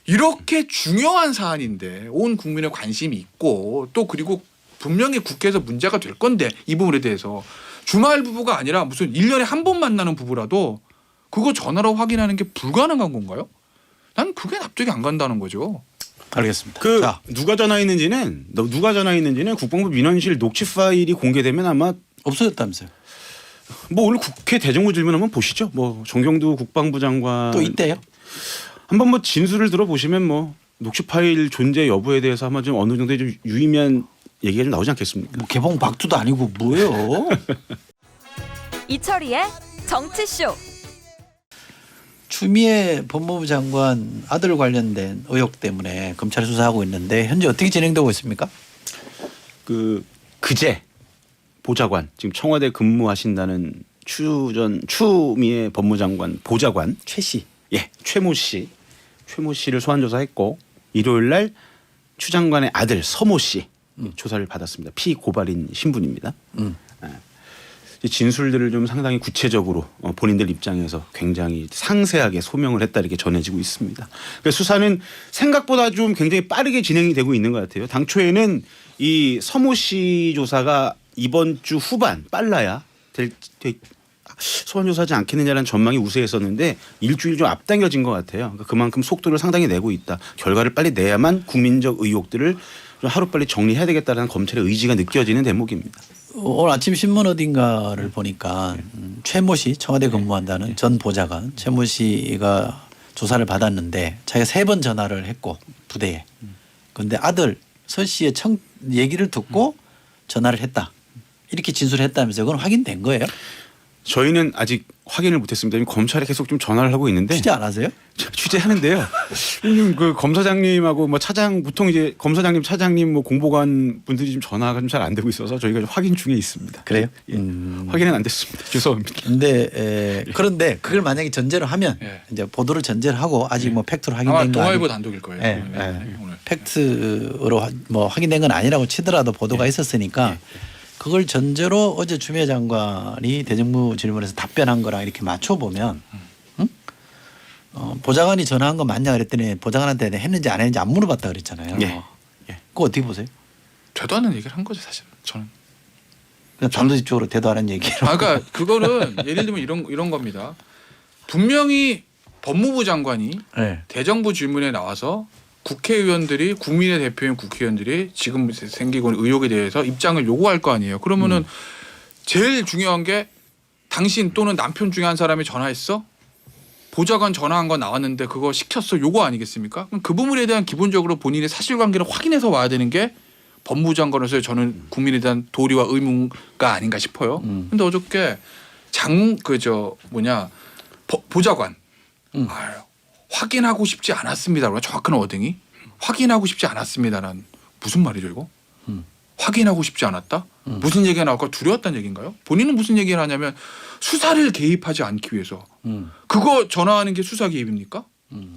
이렇게 중요한 사안인데 온 국민의 관심이 있고 또 그리고 분명히 국회에서 문제가 될 건데 이 부분에 대해서 주말 부부가 아니라 무슨 1년에 한 번 만나는 부부라도 그거 전화로 확인하는 게 불가능한 건가요? 난 그게 납득이 안 간다는 거죠. 알겠습니다. 자. 누가 전화했는지는 국방부 민원실 녹취 파일이 공개되면 아마 없어졌다면서요. 뭐 오늘 국회 대정부 질문 한번 보시죠. 뭐 정경두 국방부 장관 또 있대요? 한번 뭐 진술을 들어보시면 뭐 녹취 파일 존재 여부에 대해서 아마 좀 어느 정도 좀 유의미한 얘기가 좀 나오지 않겠습니까? 뭐 개봉 박두도 아니고 뭐예요? 이철이의 정치쇼. 추미애 법무부 장관 아들 관련된 의혹 때문에 검찰 수사하고 있는데 현재 어떻게 진행되고 있습니까? 그제 보좌관 지금 청와대 근무하신다는 추미애 법무장관 보좌관 최 씨. 최모 씨를 소환 조사했고 일요일 날 추 장관의 아들 서모 씨 조사를 받았습니다. 피고발인 신분입니다. 이 진술들을 좀 상당히 구체적으로 본인들 입장에서 굉장히 상세하게 소명을 했다 이렇게 전해지고 있습니다. 그러니까 수사는 생각보다 좀 굉장히 빠르게 진행이 되고 있는 것 같아요. 당초에는 이 서모 씨 조사가 이번 주 후반 빨라야 소환 조사하지 않겠느냐라는 전망이 우세했었는데 일주일 좀 앞당겨진 것 같아요. 그러니까 그만큼 속도를 상당히 내고 있다. 결과를 빨리 내야만 국민적 의혹들을 좀 하루빨리 정리해야 되겠다는 검찰의 의지가 느껴지는 대목입니다. 오늘 아침 신문 어딘가를 보니까 최모 씨 청와대 근무한다는 전 보좌관 최모 씨가 조사를 받았는데 자기가 3번 전화를 했고 부대에. 그런데 아들 서 씨의 얘기를 듣고 전화를 했다. 이렇게 진술했다면서요. 그건 확인된 거예요? 저희는 아직 확인을 못했습니다. 검찰에 계속 좀 전화를 하고 있는데 취재 안 하세요? 취재하는데요. 그 검사장님하고 뭐 차장 보통 이제 검사장님, 차장님, 뭐 공보관 분들이 좀 전화가 좀 잘 안 되고 있어서 저희가 좀 확인 중에 있습니다. 그래요? 예. 확인은 안 됐습니다. 죄송합니다. 그런데 그걸 만약에 전제로 하면 예. 이제 보도를 전제로 하고 아직 뭐 팩트로 확인된 아마 거 동아일보 아니고 단독일 거예요. 오늘. 팩트로 뭐 확인된 건 아니라고 치더라도 보도가 있었으니까 그걸 전제로 어제 추미애 장관이 대정부 질문에서 답변한 거랑 이렇게 맞춰보면 보좌관이 전화한 거 맞냐 그랬더니 보좌관한테 했는지 안 했는지 안 물어봤다 그랬잖아요. 예. 그거 어떻게 보세요? 되도 않는 얘기를 한 거죠 사실은 저는. 그냥 단도직입적으로 대도 않은 얘기로. 그러니까 그거는 예를 들면 이런 겁니다. 분명히 법무부 장관이 네. 대정부 질문에 나와서 국회의원들이 국민의 대표인 국회의원들이 지금 생기고 있는 의혹에 대해서 입장을 요구할 거 아니에요. 그러면은 제일 중요한 게 당신 또는 남편 중에 한 사람이 전화했어? 보좌관 전화한 거 나왔는데 그거 시켰어? 요거 아니겠습니까? 그럼 그 부분에 대한 기본적으로 본인의 사실관계를 확인해서 와야 되는 게 법무부 장관으로서의 저는 국민에 대한 도리와 의무가 아닌가 싶어요. 근데 어저께 보좌관 아유, 확인하고 싶지 않았습니다. 정확한 워딩이 확인하고 싶지 않았습니다는 무슨 말이죠 이거? 확인하고 싶지 않았다? 무슨 얘기가 나올까 두려웠다는 얘기인가요? 본인은 무슨 얘기를 하냐면 수사를 개입하지 않기 위해서 그거 전화하는 게 수사 개입입니까?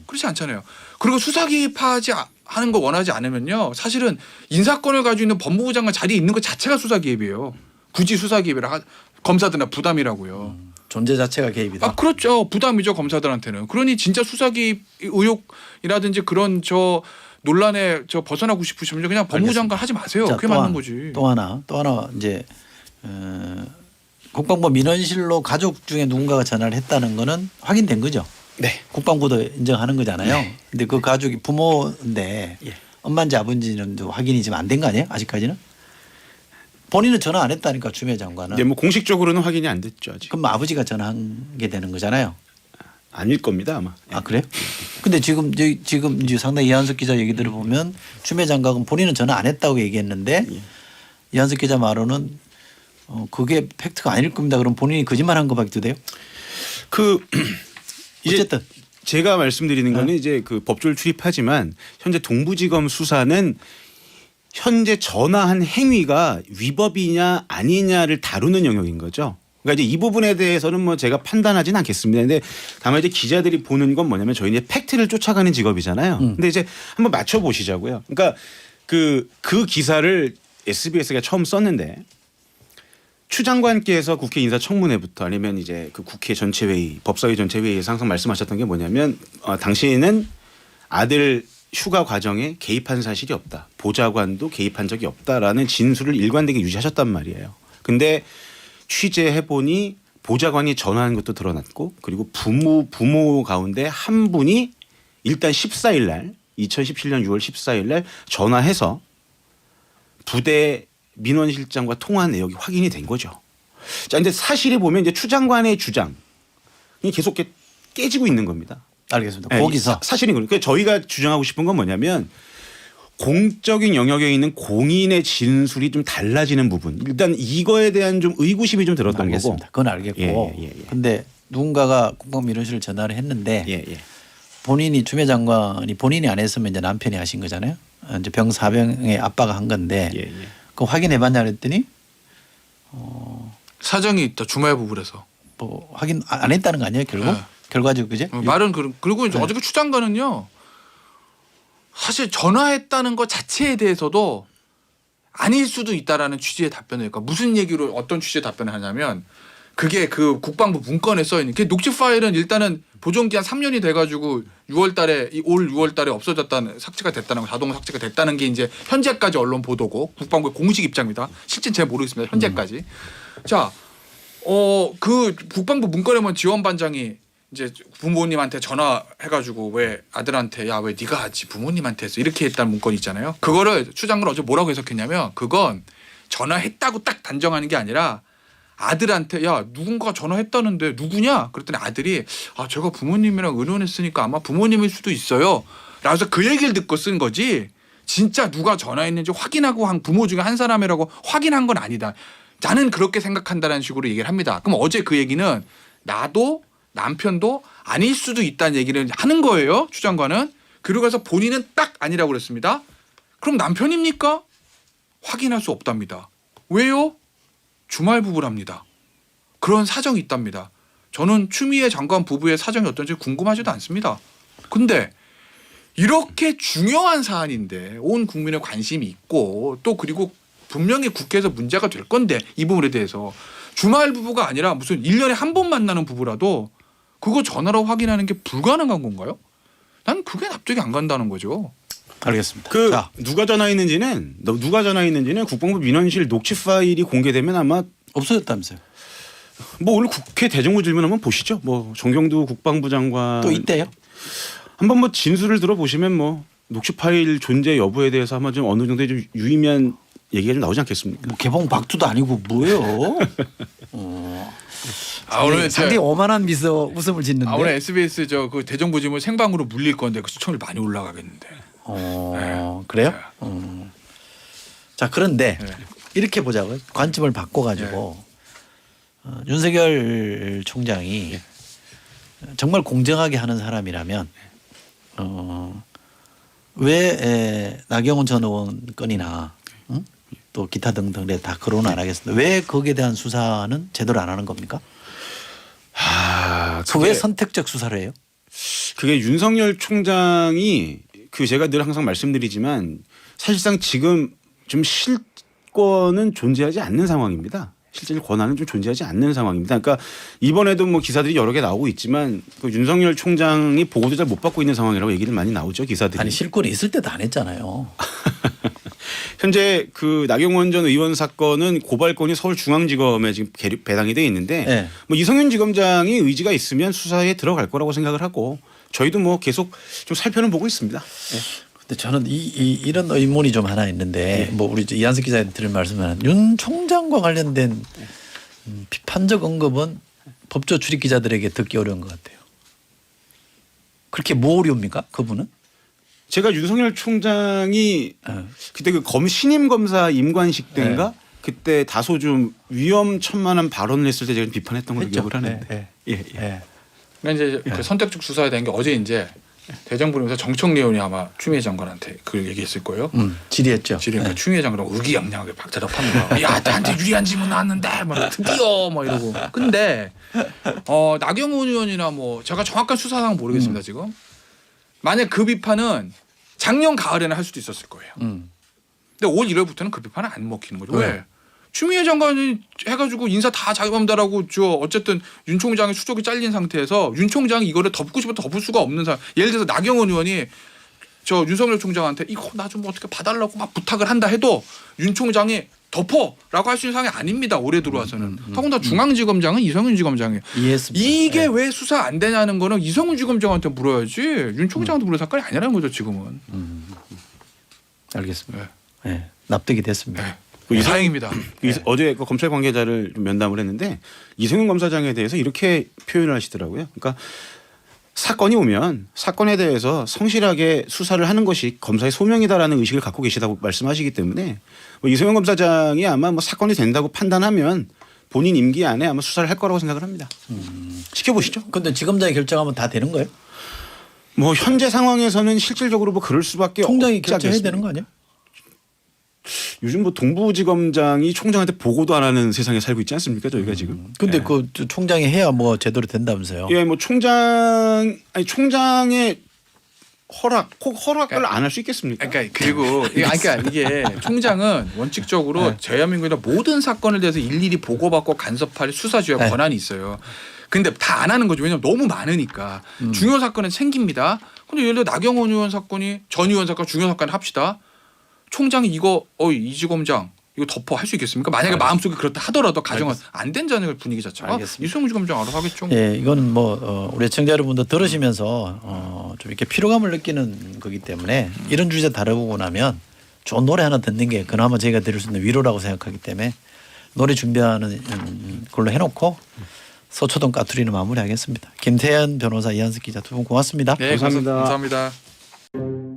그렇지 않잖아요. 그리고 수사 개입하지 하는 거 원하지 않으면요 사실은 인사권을 가지고 있는 법무부 장관 자리에 있는 것 자체가 수사 개입이에요. 굳이 수사 개입이라 검사들나 부담이라고요. 존재 자체가 개입이다. 아 그렇죠. 부담이죠 검사들한테는. 그러니 진짜 수사 개입 의혹이라든지 그런 논란에 벗어나고 싶으시면 그냥 법무부 장관 하지 마세요. 자, 그게 맞는 거지. 또 하나 이제 국방부 민원실로 가족 중에 누군가가 전화를 했다는 거는 확인된 거죠. 네. 국방부도 인정하는 거잖아요. 네. 근데 그 가족이 부모인데 예. 엄마인지 아버지는 확인이 지금 안 된 거 아니에요? 아직까지는? 본인은 전화 안 했다니까 추미애 장관은. 네, 뭐 공식적으로는 확인이 안 됐죠 아직. 그럼 아버지가 전화한 게 되는 거잖아요. 아닐 겁니다 아마. 아 그래요? 근데 지금 이제 상당히 이한석 기자 얘기 들어보면 추미애 장관은 본인은 전화 안 했다고 얘기했는데 이한석 기자 말로는 그게 팩트가 아닐 겁니다. 그럼 본인이 거짓말한 거밖에 돼요? 어쨌든 제가 말씀드리는 거는 이제 그 법조를 출입하지만 현재 동부지검 수사는 현재 전화한 행위가 위법이냐 아니냐를 다루는 영역인 거죠. 그러니까 이제 이 부분에 대해서는 뭐 제가 판단하진 않겠습니다. 근데 다만 이제 기자들이 보는 건 뭐냐면 저희는 팩트를 쫓아가는 직업이잖아요. 근데 이제 한번 맞춰 보시자고요. 그러니까 그 기사를 SBS가 처음 썼는데 추 장관께서 국회 인사청문회부터 아니면 이제 그 국회 전체회의, 법사위 전체회의에서 항상 말씀하셨던 게 뭐냐면 당신은 아들 휴가 과정에 개입한 사실이 없다. 보좌관도 개입한 적이 없다라는 진술을 일관되게 유지하셨단 말이에요. 근데 취재해 보니 보좌관이 전화한 것도 드러났고 그리고 부모 가운데 한 분이 일단 14일 날 2017년 6월 14일 날 전화해서 부대 민원실장과 통화한 내역이 확인이 된 거죠. 자, 근데 사실에 보면 이제 추 장관의 주장이 계속 깨지고 있는 겁니다. 알겠습니다. 네, 거기서 사실은 그러니까 저희가 주장하고 싶은 건 뭐냐면 공적인 영역에 있는 공인의 진술이 좀 달라지는 부분. 일단 이거에 대한 좀 의구심이 좀 들었던 알겠습니다. 거고. 그건 알겠고. 예. 근데 누군가가 국방민원실을 전화를 했는데 예. 본인이 추미애 장관이 본인이 안 했으면 이제 남편이 하신 거잖아요. 이제 병사병의 아빠가 한 건데 예. 그거 확인해봤냐 그랬더니 사정이 있다. 주말 부부라서. 뭐 확인 안 했다는 거 아니에요 결국? 네. 결과적으로 그제? 말은 그리고 이제 네. 어저께 추 장관은요. 사실 전화했다는 것 자체에 대해서도 아닐 수도 있다라는 취지의 답변을 그러니까 무슨 얘기로 어떤 취지의 답변을 하냐면 그게 그 국방부 문건에 써 있는 그 녹취 파일은 일단은 보존기한 3년이 돼가지고 6월달에 올 6월달에 없어졌다는 삭제가 됐다는 거 자동 삭제가 됐다는 게 이제 현재까지 언론 보도고 국방부의 공식 입장입니다. 실제는 잘 모르겠습니다. 현재까지. 자, 그 국방부 문건에 보면 지원반장이 이제 부모님한테 전화해가지고 왜 아들한테 야 왜 네가 하지 부모님한테 해서 이렇게 했다는 문건이 있잖아요. 그거를 추 장관 어제 뭐라고 해석했냐면 그건 전화했다고 딱 단정하는 게 아니라 아들한테 야 누군가 전화했다는데 누구냐? 그랬더니 아들이 아 제가 부모님이랑 의논했으니까 아마 부모님일 수도 있어요. 라서 그 얘기를 듣고 쓴 거지 진짜 누가 전화했는지 확인하고 한 부모 중에 한 사람이라고 확인한 건 아니다. 나는 그렇게 생각한다는 식으로 얘기를 합니다. 그럼 어제 그 얘기는 나도 남편도 아닐 수도 있다는 얘기를 하는 거예요. 추 장관은. 그러고 가서 본인은 딱 아니라고 그랬습니다. 그럼 남편입니까? 확인할 수 없답니다. 왜요? 주말 부부랍니다. 그런 사정이 있답니다. 저는 추미애 장관 부부의 사정이 어떤지 궁금하지도 않습니다. 근데 이렇게 중요한 사안인데 온 국민의 관심이 있고 또 그리고 분명히 국회에서 문제가 될 건데 이 부분에 대해서 주말 부부가 아니라 무슨 1년에 한 번 만나는 부부라도 그거 전화로 확인하는 게 불가능한 건가요? 난 그게 납득이 안 간다는 거죠. 알겠습니다. 그 자, 누가 전화했는지는 국방부 민원실 녹취 파일이 공개되면 아마 없어졌다면서요. 뭐 오늘 국회 대정부 질문 한번 보시죠. 뭐 정경두 국방부 장관 또 있대요? 한번 뭐 진술을 들어보시면 뭐 녹취 파일 존재 여부에 대해서 아마 좀 어느 정도 좀 유의미한 얘기가 좀 나오지 않겠습니까? 뭐 개봉 박두도 아니고 뭐예요? 오늘 상당히 오만한 미소 웃음을 짓는데. 오늘 SBS 저 그 대정부 질문 생방으로 물릴 건데 그 시청률 많이 올라가겠는데. 그래요? 네. 자 그런데 네. 이렇게 보자고요. 관점을 바꿔가지고 윤석열 총장이 정말 공정하게 하는 사람이라면 왜 나경원 전 의원 건이나 또 기타 등등에 다 거론 안 하겠습니다. 왜 거기에 대한 수사는 제대로 안 하는 겁니까? 왜 선택적 수사를 해요? 그게 윤석열 총장이 그 제가 늘 항상 말씀드리지만 사실상 지금 좀 실권은 존재하지 않는 상황입니다. 실질 권한은 좀 존재하지 않는 상황입니다. 그러니까 이번에도 뭐 기사들이 여러 개 나오고 있지만 그 윤석열 총장이 보고도 잘 못 받고 있는 상황이라고 얘기를 많이 나오죠. 기사들이. 아니 실권이 있을 때도 안 했잖아요. 현재 그 나경원 전 의원 사건은 고발건이 서울중앙지검에 지금 배당이 돼 있는데 네. 뭐 이성윤 지검장이 의지가 있으면 수사에 들어갈 거라고 생각을 하고 저희도 뭐 계속 좀 살펴는 보고 있습니다. 네. 근데 저는 이런 의문이 좀 하나 있는데 뭐 우리 이한석 기자님 드린 말씀은 윤 총장과 관련된 비판적 언급은 법조 출입 기자들에게 듣기 어려운 것 같아요. 그렇게 뭐 어려웁니까? 그분은? 제가 윤석열 총장이 그때 그 신임 검사 임관식 때인가 그때 다소 좀 위험천만한 발언을 했을 때 제가 비판했던 걸로 기억을 하는데. 예. 그러니까 이제 그 선택적 수사에 대한 게 어제 이제 대정부에서 정청래 의원이 아마 추미애 장관한테 그 얘기했을 거예요. 질의했죠. 질의니까 추미애 장관은 의기양양하게 막 대답합니다. 야 나한테 유리한 질문 나왔는데 막 드디어 막 이러고. 근데 나경원 의원이나 뭐 제가 정확한 수사 상황 모르겠습니다 지금. 만약 그 비판은 작년 가을에는 할 수도 있었을 거예요. 근데 올 1월부터는 그 비판은 안 먹히는 거죠. 왜? 추미애 장관이 해가지고 인사 다 자기 맘대로라고 어쨌든 윤 총장의 수족이 잘린 상태에서 윤 총장이 이거를 덮고 싶어도 덮을 수가 없는 상황. 예를 들어서 나경원 의원이 저 윤석열 총장한테 이거 나 좀 어떻게 봐달라고 막 부탁을 한다 해도 윤 총장이 덮어라고 할 수 있는 상황이 아닙니다. 올해 들어와서는. 더군다나 중앙지검장은 이성윤 지검장이에요. 이해했습니다. 이게 네. 왜 수사 안 되냐는 거는 이성윤 지검장한테 물어야지 윤 총장한테 물을 사건이 아니라는 거죠 지금은. 알겠습니다. 네. 납득이 됐습니다. 네. 그 다행입니다. 어제 그 검찰 관계자를 좀 면담을 했는데 이성윤 검사장에 대해서 이렇게 표현을 하시더라고요. 그러니까 사건이 오면 사건에 대해서 성실하게 수사를 하는 것이 검사의 소명이다라는 의식을 갖고 계시다고 말씀하시기 때문에 뭐 이성윤 검사장이 아마 뭐 사건이 된다고 판단하면 본인 임기 안에 아마 수사를 할 거라고 생각을 합니다. 지켜보시죠. 근데 지검장이 결정하면 다 되는 거예요? 뭐 현재 상황에서는 실질적으로 뭐 그럴 수밖에 총장이 없지 결정해야 않겠습니까? 되는 거 아니에요? 요즘 뭐 동부지검장이 총장한테 보고도 안 하는 세상에 살고 있지 않습니까? 저희가 지금. 근데 그 총장이 해야 뭐 제대로 된다면서요. 예, 뭐 총장의 허락을 안 할 수 있겠습니까? 그러니까 그리고 그러니까 이게 총장은 원칙적으로 대한민국의 모든 사건에 대해서 일일이 보고받고 간섭할 수사주의 네. 권한이 있어요. 근데 다 안 하는 거죠. 왜냐하면 너무 많으니까. 중요 사건은 챙깁니다. 근데 예를 들어 나경원 의원 사건이 전 의원 사건 중요 사건 합시다. 총장이 이거 이지검장 이거 덮어 할 수 있겠습니까? 만약에 마음속에 그렇다 하더라도 가정은 안 된다는 분위기 자체가 알겠습니다. 이성훈 지검장 알아서 하겠죠. 예, 이건 뭐 우리 시청자 여러분도 들으시면서 좀 이렇게 피로감을 느끼는 거기 때문에 이런 주제 다루고 나면 좋은 노래 하나 듣는 게 그나마 저희가 드릴 수 있는 위로라고 생각하기 때문에 노래 준비하는 걸로 해놓고 서초동 까투리는 마무리하겠습니다. 김태현 변호사, 이한석 기자 두 분 고맙습니다. 네, 감사합니다. 감사합니다.